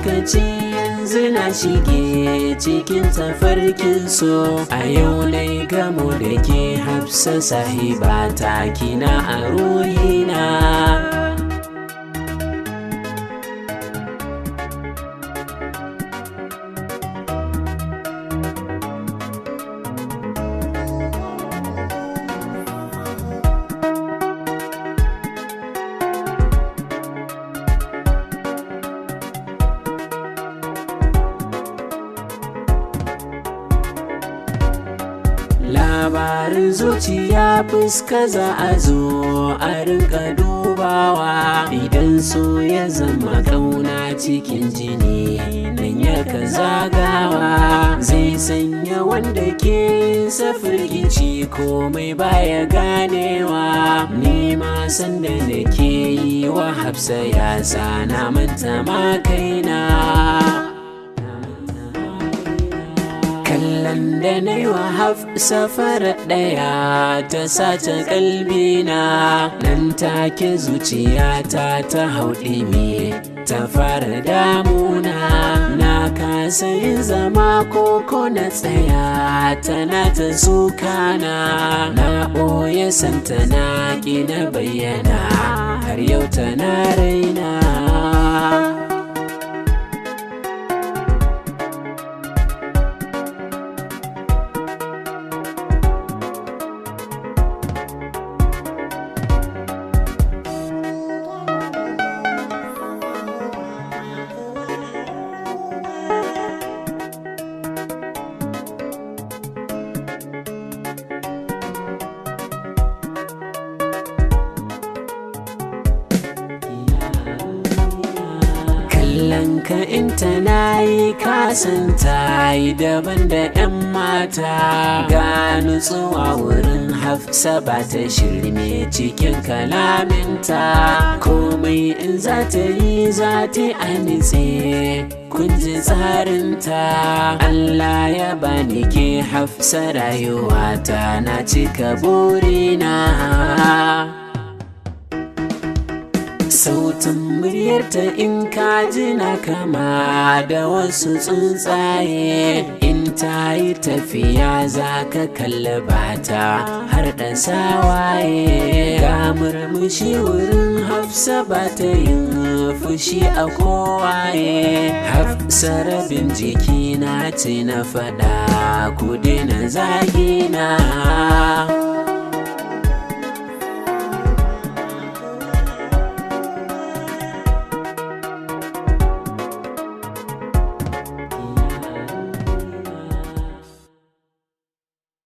lokaci yanzu na shige cikin tafarkin so. A yau dai gamo da ke Hafsa sahiba ta kina a ruhina. Labarin zuciya fuska za a zo a rinka dubawa, idan so ya zama ƙauna cikin jini nan ya ka zagawa. Zai sanya wanda ke safirgici komai baya ganewa. Ni ma sanda nake yi wa Hafsa ya sa na manta ma kaina. Kallon da na yi wa Hafsa farar ɗaya ta sace kalbina, nan take zuciyata ta hauɗimi ta fara damuna. Na kasa yin zama koko na tsaya tana ta sukana. Na ɓoye santa na ƙi na bayyana har yau tana raina. Kallonka in tana yi kasanta yi daban da 'yan mata. Ga nutsuwa wurin Hafsa ba ta shirme cikin kalaminta. Komai in za ta yi za ta yi a nitse, kun ji tsarinta. Allah ya bani ke Hafsa rayuwata na cika burina. Sautin muryarta in ka ji na kama da wasu tsuntsaye. In ta yi tafiya za ka kalli bata har da sawaye. Ga murmushi wurin Hafsa ba ta yin fushi a kowaye. Hafsa rabin jiki na ce na faɗa ku daina zagina.